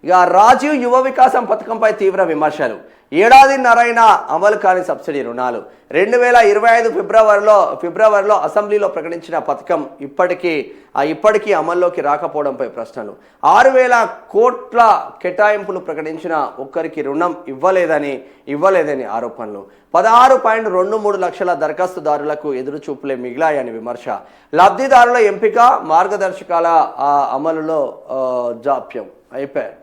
ఇక రాజీవ్ యువ వికాసం పథకంపై తీవ్ర విమర్శలు. ఏడాదిన్నరైనా అమలు కాని సబ్సిడీ రుణాలు. 2025 ఫిబ్రవరిలో అసెంబ్లీలో ప్రకటించిన పథకం ఇప్పటికీ అమల్లోకి రాకపోవడంపై ప్రశ్నలు. 6,000 కోట్ల కేటాయింపులు ప్రకటించిన ఒక్కరికి రుణం ఇవ్వలేదని ఆరోపణలు. 16.23 లక్షల దరఖాస్తుదారులకు ఎదురుచూపులే మిగిలాయని విమర్శ. లబ్ధిదారుల ఎంపిక, మార్గదర్శకాల అమలులో జాప్యం. అయిపోయాయి.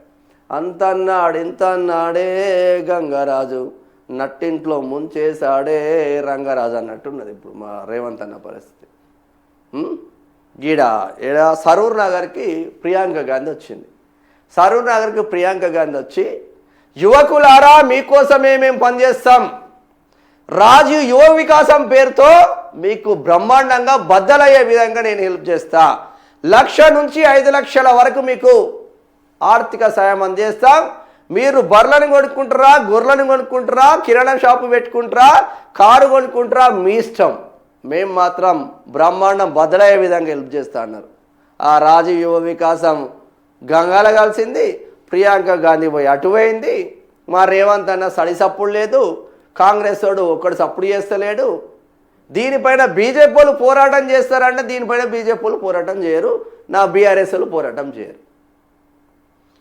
అంతన్నాడే గంగరాజు, నట్టింట్లో ముంచేసాడే రంగరాజు అన్నట్టున్నది ఇప్పుడు మా రేవంత్ అన్న పరిస్థితి. సరూర్ నగర్కి ప్రియాంక గాంధీ వచ్చింది. సరూర్ నగర్కి ప్రియాంక గాంధీ వచ్చి, యువకులారా మీకోసమే మేము పనిచేస్తాం, రాజీవ్ యువ వికాసం పేరుతో మీకు బ్రహ్మాండంగా బద్దలయ్యే విధంగా నేను హెల్ప్ చేస్తా, 1,00,000 నుంచి 5 లక్షల వరకు మీకు ఆర్థిక సాయం అందిస్తాం, మీరు బర్రెలను కొనుక్కుంటారా, గొర్రెలను కొనుక్కుంటారా, కిరాణా షాపు పెట్టుకుంటారా, కారు కొనుక్కుంటారా, మీ ఇష్టం, మేము మాత్రం బ్రహ్మాండం బద్దలయ్యే విధంగా హెల్ప్ చేస్తా అన్నారు. ఆ రాజీవ్ యువ వికాసం గంగాల కలిసింది, ప్రియాంక గాంధీ పోయి అటువైంది. మా రేవంత్ అన్న సడి సప్పుడు లేదు, కాంగ్రెస్ వాడు ఒక్కడు సప్పుడు చేస్తలేడు. దీనిపైన బీజేపీ వాళ్ళు పోరాటం చేస్తారంటే దీనిపైన బీజేపీ వాళ్ళు పోరాటం చేయరు, నా బీఆర్ఎస్ వాళ్ళు పోరాటం చేయరు.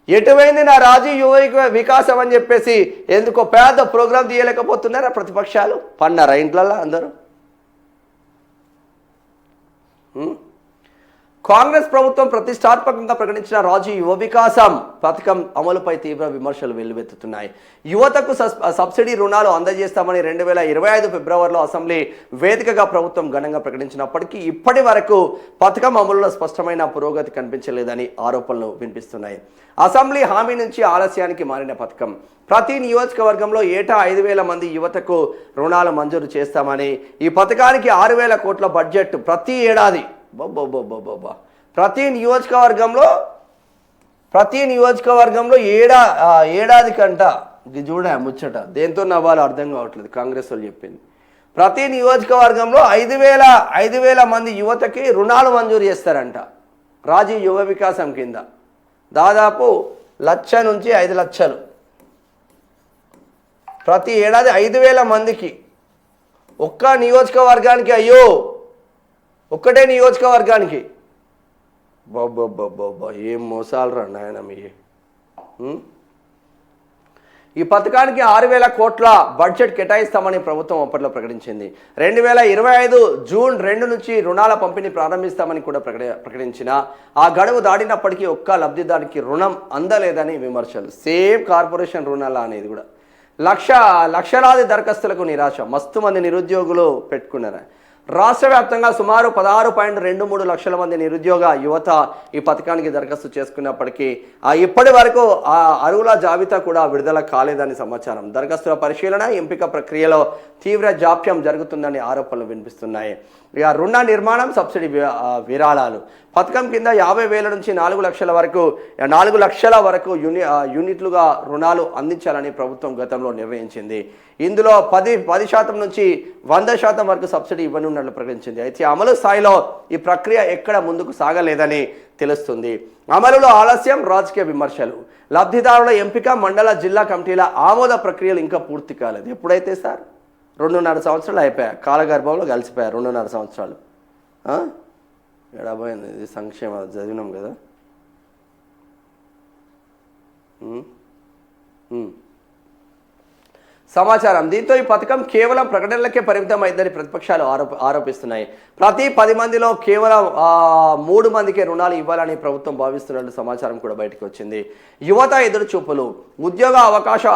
ఎటువైంది నా రాజీవ్ యువ వికాసం అని చెప్పేసి ఎందుకో పెద్ద ప్రోగ్రాం తీయలేకపోతున్నారా ప్రతిపక్షాలు? పన్నారా ఇంట్లల్లో అందరూ? కాంగ్రెస్ ప్రభుత్వం ప్రతిష్టాత్మకంగా ప్రకటించిన రాజీవ్ యువ వికాసం పథకం అమలుపై తీవ్ర విమర్శలు వెల్లువెత్తుతున్నాయి. యువతకు సబ్సిడీ రుణాలు అందజేస్తామని 2025 ఫిబ్రవరిలో అసెంబ్లీ వేదికగా ప్రభుత్వం ఘనంగా ప్రకటించినప్పటికీ ఇప్పటి వరకు పథకం అమలులో స్పష్టమైన పురోగతి కనిపించలేదని ఆరోపణలు వినిపిస్తున్నాయి. అసెంబ్లీ హామీ నుంచి ఆలస్యానికి మారిన పథకం. ప్రతి నియోజకవర్గంలో ఏటా 5,000 మంది యువతకు రుణాలు మంజూరు చేస్తామని, ఈ పథకానికి 6,000 కోట్ల బడ్జెట్ ప్రతి ఏడాది. ప్రతి నియోజకవర్గంలో ఏడాది కంట చూడ ముచ్చట దేంతో నవ్వాలో అర్థం కావట్లేదు. కాంగ్రెస్ వాళ్ళు చెప్పింది ప్రతి నియోజకవర్గంలో 5,000 మంది యువతకి రుణాలు మంజూరు చేస్తారంట రాజీవ్ యువ వికాసం కింద. దాదాపు 1,00,000 నుంచి 5 లక్షలు ప్రతి ఏడాది 5,000 మందికి. ఒక్క నియోజకవర్గానికి, అయ్యో ఒక్కటే నియోజకవర్గానికి. బాబా ఏం మోసాలు రా నాయన మీ. ఈ పథకానికి 6,000 కోట్ల బడ్జెట్ కేటాయిస్తామని ప్రభుత్వం అప్పట్లో ప్రకటించింది. 2025 జూన్ 2 నుంచి రుణాల పంపిణీ ప్రారంభిస్తామని కూడా ప్రకటించిన ఆ గడువు దాటినప్పటికీ ఒక్క లబ్ధిదారికి రుణం అందలేదని విమర్శలు. సేమ్ కార్పొరేషన్ రుణాల అనేది కూడా లక్షలాది దరఖాస్తులకు నిరాశ. మస్తు మంది నిరుద్యోగులు పెట్టుకున్నారు. రాష్ట్ర వ్యాప్తంగా సుమారు 16.23 లక్షల మంది నిరుద్యోగ యువత ఈ పథకానికి దరఖాస్తు చేసుకున్నప్పటికీ ఇప్పటి వరకు ఆ అర్హుల జాబితా కూడా విడుదల కాలేదని సమాచారం. దరఖాస్తుల పరిశీలన, ఎంపిక ప్రక్రియలో తీవ్ర జాప్యం జరుగుతుందని ఆరోపణలు వినిపిస్తున్నాయి. ఇక రుణ నిర్మాణం, సబ్సిడీ విరాళాలు. పథకం కింద 50,000 నుంచి 4 లక్షల వరకు యూనిట్లుగా రుణాలు అందించాలని ప్రభుత్వం గతంలో నిర్ణయించింది. ఇందులో 10% నుంచి 100% వరకు సబ్సిడీ ఇవ్వనున్నట్లు ప్రకటించింది. అయితే అమలు స్థాయిలో ఈ ప్రక్రియ ఎక్కడ ముందుకు సాగలేదని తెలుస్తుంది. అమలులో ఆలస్యం, రాజకీయ విమర్శలు. లబ్ధిదారుల ఎంపిక, మండల జిల్లా కమిటీల ఆమోద ప్రక్రియలు ఇంకా పూర్తి కాలేదు. ఎప్పుడైతే సార్ 2.5 సంవత్సరాలు అయిపోయాయి, కాలగర్భంలో కలిసిపోయారు 2.5 సంవత్సరాలు. ఎడబోయింది ఇది సంక్షేమ చదివినాం కదా. సమాచారం. దీంతో ఈ పథకం కేవలం ప్రకటనలకే పరిమితం అయిందని ప్రతిపక్షాలు ఆరోపిస్తున్నాయి. ప్రతి 10 మందిలో కేవలం 3 మందికే రుణాలు ఇవ్వాలని ప్రభుత్వం భావిస్తున్నట్లు సమాచారం కూడా బయటకు వచ్చింది. యువత ఎదురుచూపులు. ఉద్యోగ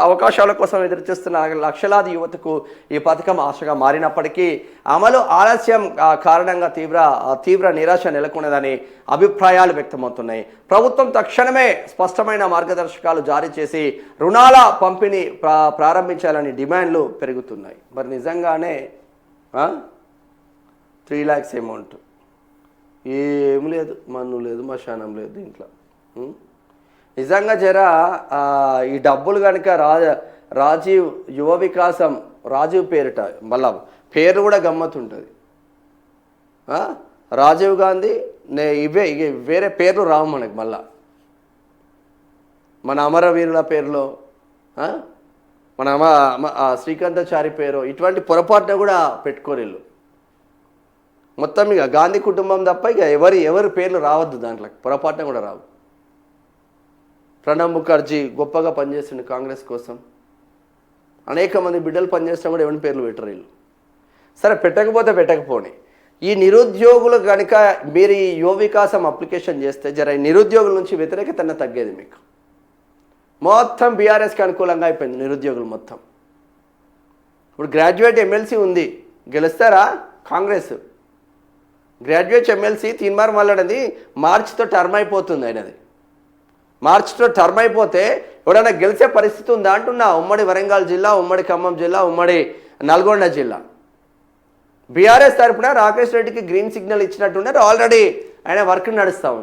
అవకాశాల కోసం ఎదురుచూస్తున్న లక్షలాది యువతకు ఈ పథకం ఆశగా మారినప్పటికీ అమలు ఆలస్యం కారణంగా తీవ్ర నిరాశ నెలకొన్నదని అభిప్రాయాలు వ్యక్తమవుతున్నాయి. ప్రభుత్వం తక్షణమే స్పష్టమైన మార్గదర్శకాలు జారీ చేసి రుణాల పంపిణీ ప్రారంభించాలని డిమాండ్లు పెరుగుతున్నాయి. మరి నిజంగానే 3 lakhs అమౌంట్ ఏం లేదు, మన్ను లేదు, మశానం లేదు దీంట్లో. నిజంగా ఈ డబ్బులు కనుక రాజీవ్ యువ వికాసం, రాజీవ్ పేరిట, మళ్ళా పేరు కూడా గమ్మత్తుంటుంది. రాజీవ్ గాంధీ ఇవే వేరే పేర్లు రావు మనకి. మళ్ళా మన అమరవీరుల పేరులో ఆ? మన శ్రీకాంతాచారి పేరు ఇటువంటి పొరపాటున కూడా పెట్టుకోరు వీళ్ళు. మొత్తం ఇక గాంధీ కుటుంబం తప్ప ఇక ఎవరి పేర్లు రావద్దు దాంట్లో, పొరపాటున కూడా రావు. ప్రణబ్ ముఖర్జీ గొప్పగా పనిచేస్తుండే కాంగ్రెస్ కోసం, అనేక మంది బిడ్డలు పనిచేసినా కూడా ఎవరి పేర్లు పెట్టరు వీళ్ళు. సరే పెట్టకపోతే పెట్టకపోని, ఈ నిరుద్యోగులు కనుక మీరు ఈ యువ వికాసం అప్లికేషన్ చేస్తే ఈ నిరుద్యోగుల నుంచి వ్యతిరేకత తగ్గేది మీకు. మొత్తం బీఆర్ఎస్కి అనుకూలంగా అయిపోయింది నిరుద్యోగులు మొత్తం. ఇప్పుడు గ్రాడ్యుయేట్ ఎమ్మెల్సీ ఉంది, గెలుస్తారా కాంగ్రెస్? గ్రాడ్యుయేట్ ఎమ్మెల్సీ తీన్మార్ మల్లడది మార్చితో టర్మ్ అయిపోతుంది. ఆయనది మార్చితో టర్మ్ అయిపోతే ఎవడైనా గెలిచే పరిస్థితి ఉందా అంటున్నా. ఉమ్మడి వరంగల్ జిల్లా, ఉమ్మడి ఖమ్మం జిల్లా, ఉమ్మడి నల్గొండ జిల్లా బీఆర్ఎస్ తరఫున రాకేష్ రెడ్డికి గ్రీన్ సిగ్నల్ ఇచ్చినట్టున్నారు. ఆల్రెడీ ఆయన వర్క్ నడుస్తూ ఉంది.